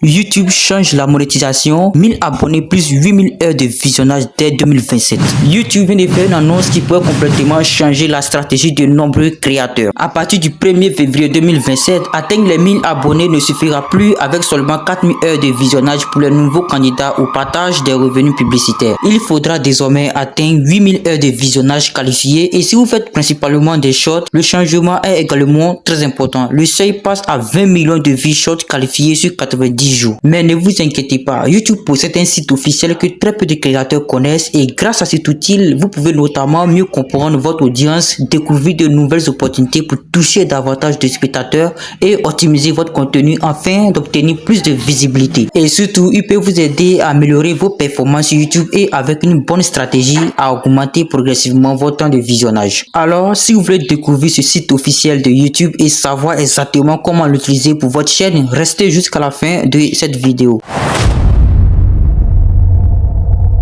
YouTube change la monétisation, 1000 abonnés plus 8000 heures de visionnage dès 2027. YouTube vient de faire une annonce qui pourrait complètement changer la stratégie de nombreux créateurs. À partir du 1er février 2027, atteindre les 1000 abonnés ne suffira plus avec seulement 4000 heures de visionnage pour les nouveaux candidats au partage des revenus publicitaires. Il faudra désormais atteindre 8000 heures de visionnage qualifiées et si vous faites principalement des shorts, le changement est également très important. Le seuil passe à 20 millions de vues shorts qualifiées sur 90 jours. Mais ne vous inquiétez pas, YouTube possède un site officiel que très peu de créateurs connaissent et grâce à cet outil, vous pouvez notamment mieux comprendre votre audience, découvrir de nouvelles opportunités pour toucher davantage de spectateurs et optimiser votre contenu afin d'obtenir plus de visibilité. Et surtout, il peut vous aider à améliorer vos performances sur YouTube et avec une bonne stratégie à augmenter progressivement votre temps de visionnage. Alors, si vous voulez découvrir ce site officiel de YouTube et savoir exactement comment l'utiliser pour votre chaîne, restez jusqu'à la fin de cette vidéo.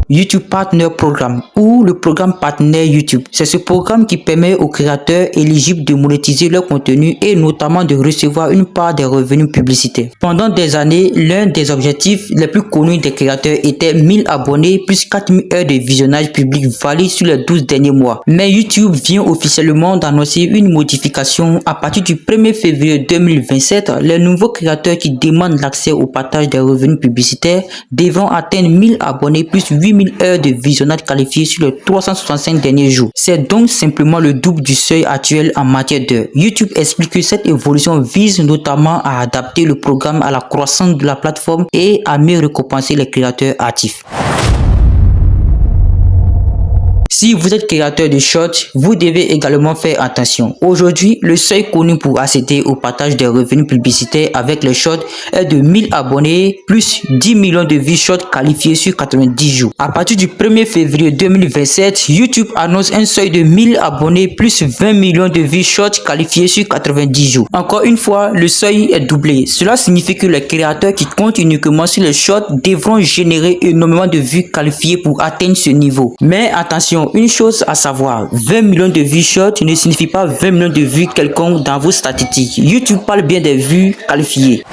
YouTube Partner Programme ou le programme partenaire YouTube. C'est ce programme qui permet aux créateurs éligibles de monétiser leur contenu et notamment de recevoir une part des revenus publicitaires. Pendant des années, l'un des objectifs les plus connus des créateurs était 1000 abonnés plus 4000 heures de visionnage public valides sur les 12 derniers mois. Mais YouTube vient officiellement d'annoncer une modification. À partir du 1er février 2027, les nouveaux créateurs qui demandent l'accès au partage des revenus publicitaires devront atteindre 1000 abonnés plus 8000 heures de visionnage qualifiées sur les 365 derniers jours. C'est donc simplement le double du seuil actuel en matière d'heures. YouTube explique que cette évolution vise notamment à adapter le programme à la croissance de la plateforme et à mieux récompenser les créateurs actifs. Si vous êtes créateur de shorts, vous devez également faire attention. Aujourd'hui, le seuil connu pour accéder au partage des revenus publicitaires avec les shorts est de 1000 abonnés plus 10 millions de vues shorts qualifiées sur 90 jours. À partir du 1er février 2027, YouTube annonce un seuil de 1000 abonnés plus 20 millions de vues shorts qualifiées sur 90 jours. Encore une fois, le seuil est doublé. Cela signifie que les créateurs qui comptent uniquement sur les shorts devront générer énormément de vues qualifiées pour atteindre ce niveau. Mais attention, une chose à savoir, 20 millions de vues short ne signifie pas 20 millions de vues quelconques dans vos statistiques. YouTube parle bien des vues qualifiées.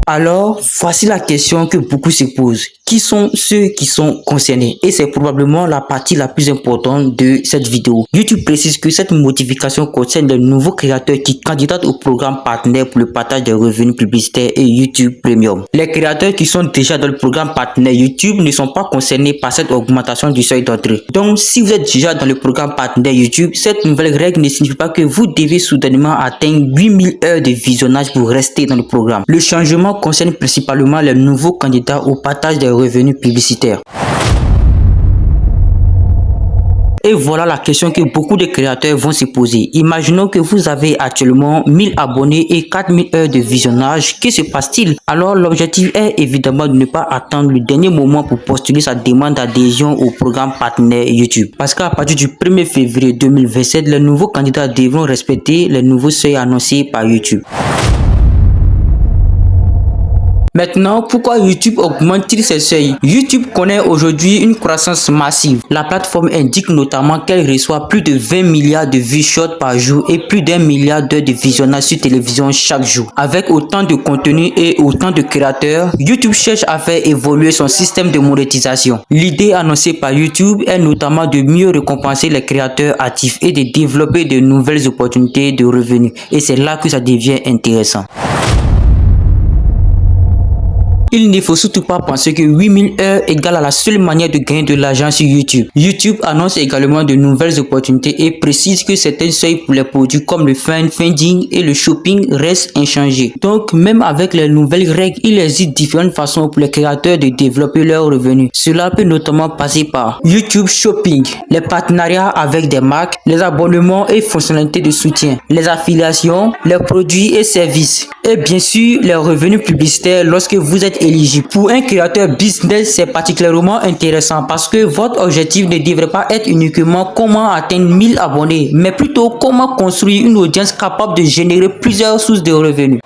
Alors, voici la question que beaucoup se posent. Qui sont ceux qui sont concernés? Et c'est probablement la partie la plus importante de cette vidéo. YouTube précise que cette modification concerne les nouveaux créateurs qui candidatent au programme partenaire pour le partage des revenus publicitaires et YouTube Premium. Les créateurs qui sont déjà dans le programme partenaire YouTube ne sont pas concernés par cette augmentation du seuil d'entrée. Donc, si vous êtes déjà dans le programme partenaire YouTube, cette nouvelle règle ne signifie pas que vous devez soudainement atteindre 8000 heures de visionnage pour rester dans le programme. Le changement concerne principalement les nouveaux candidats au partage des revenus publicitaires. Et voilà la question que beaucoup de créateurs vont se poser. Imaginons que vous avez actuellement 1000 abonnés et 4000 heures de visionnage. Que se passe-t-il? Alors l'objectif est évidemment de ne pas attendre le dernier moment pour postuler sa demande d'adhésion au programme partenaire YouTube. Parce qu'à partir du 1er février 2027, les nouveaux candidats devront respecter les nouveaux seuils annoncés par YouTube. Maintenant, pourquoi YouTube augmente-t-il ses seuils? YouTube connaît aujourd'hui une croissance massive. La plateforme indique notamment qu'elle reçoit plus de 20 milliards de vues short par jour et plus d'1 milliard d'heures de visionnage sur télévision chaque jour. Avec autant de contenu et autant de créateurs, YouTube cherche à faire évoluer son système de monétisation. L'idée annoncée par YouTube est notamment de mieux récompenser les créateurs actifs et de développer de nouvelles opportunités de revenus. Et c'est là que ça devient intéressant. Il ne faut surtout pas penser que 8000 heures égale à la seule manière de gagner de l'argent sur YouTube. YouTube annonce également de nouvelles opportunités et précise que certains seuils pour les produits comme le funding et le shopping restent inchangés. Donc, même avec les nouvelles règles, il existe différentes façons pour les créateurs de développer leurs revenus. Cela peut notamment passer par YouTube Shopping, les partenariats avec des marques, les abonnements et fonctionnalités de soutien, les affiliations, les produits et services. Et bien sûr, les revenus publicitaires lorsque vous êtes éligible. Pour un créateur business, c'est particulièrement intéressant parce que votre objectif ne devrait pas être uniquement comment atteindre 1000 abonnés, mais plutôt comment construire une audience capable de générer plusieurs sources de revenus.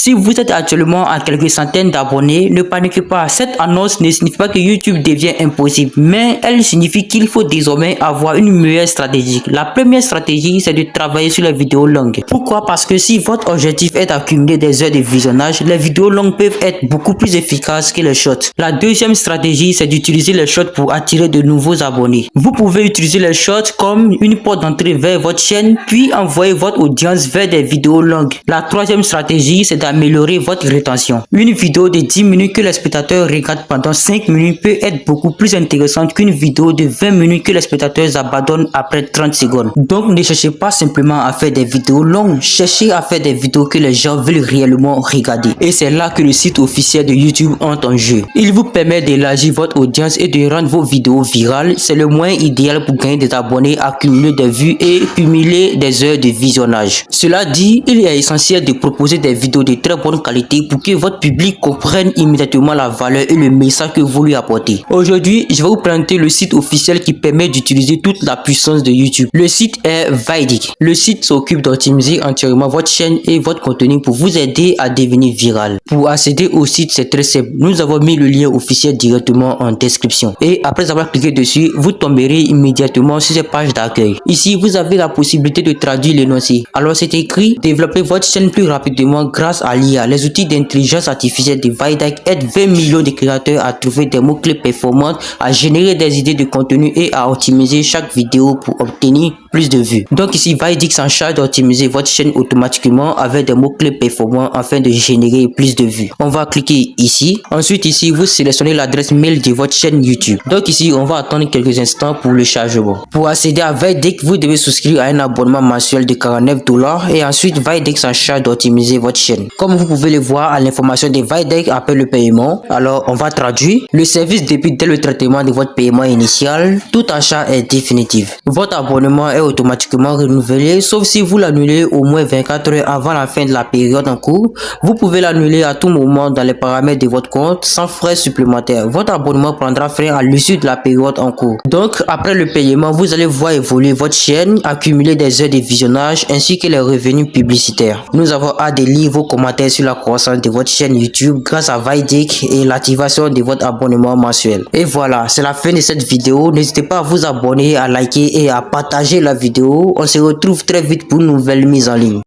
Si vous êtes actuellement à quelques centaines d'abonnés, ne paniquez pas. Cette annonce ne signifie pas que YouTube devient impossible, mais elle signifie qu'il faut désormais avoir une meilleure stratégie. La première stratégie, c'est de travailler sur les vidéos longues. Pourquoi? Parce que si votre objectif est d'accumuler des heures de visionnage, les vidéos longues peuvent être beaucoup plus efficaces que les shorts. La deuxième stratégie, c'est d'utiliser les shorts pour attirer de nouveaux abonnés. Vous pouvez utiliser les shorts comme une porte d'entrée vers votre chaîne, puis envoyer votre audience vers des vidéos longues. La troisième stratégie, c'est d'améliorer votre rétention. Une vidéo de 10 minutes que les spectateurs regardent pendant 5 minutes peut être beaucoup plus intéressante qu'une vidéo de 20 minutes que les spectateurs abandonnent après 30 secondes. Donc ne cherchez pas simplement à faire des vidéos longues, cherchez à faire des vidéos que les gens veulent réellement regarder. Et c'est là que le site officiel de YouTube entre en jeu. Il vous permet d'élargir votre audience et de rendre vos vidéos virales. C'est le moyen idéal pour gagner des abonnés, accumuler des vues et cumuler des heures de visionnage. Cela dit, il est essentiel de proposer des vidéos de très bonne qualité pour que votre public comprenne immédiatement la valeur et le message que vous lui apportez. Aujourd'hui, je vais vous présenter le site officiel qui permet d'utiliser toute la puissance de YouTube. Le site est Vydik. Le site s'occupe d'optimiser entièrement votre chaîne et votre contenu pour vous aider à devenir viral. Pour accéder au site, c'est très simple. Nous avons mis le lien officiel directement en description. Et après avoir cliqué dessus, vous tomberez immédiatement sur cette page d'accueil. Ici, vous avez la possibilité de traduire l'énoncé. Alors c'est écrit: développer votre chaîne plus rapidement grâce à l'IA. Les outils d'intelligence artificielle de Vydik aident 20 millions de créateurs à trouver des mots-clés performants, à générer des idées de contenu et à optimiser chaque vidéo pour obtenir plus de vues. Donc ici, Vydik s'en charge d'optimiser votre chaîne automatiquement avec des mots-clés performants afin de générer plus de vues. On va cliquer ici. Ensuite ici, vous sélectionnez l'adresse mail de votre chaîne YouTube. Donc ici, on va attendre quelques instants pour le chargement. Pour accéder à Vydik, vous devez souscrire à un abonnement mensuel de $49 et ensuite Vydik s'en charge d'optimiser votre chaîne. Comme vous pouvez le voir, l'information de Vydik après le paiement. Alors on va traduire. Le service débute dès le traitement de votre paiement initial. Tout achat est définitif. Votre abonnement est automatiquement renouvelé, sauf si vous l'annulez au moins 24 heures avant la fin de la période en cours. Vous pouvez l'annuler à tout moment dans les paramètres de votre compte sans frais supplémentaires. Votre abonnement prendra fin à l'issue de la période en cours. Donc après le paiement, vous allez voir évoluer votre chaîne, accumuler des heures de visionnage ainsi que les revenus publicitaires. Nous avons hâte de lire vos commentaires sur la croissance de votre chaîne YouTube grâce à Vydik et l'activation de votre abonnement mensuel. Et voilà, c'est la fin de cette vidéo. N'hésitez pas à vous abonner, à liker et à partager la vidéo. On se retrouve très vite pour une nouvelle mise en ligne.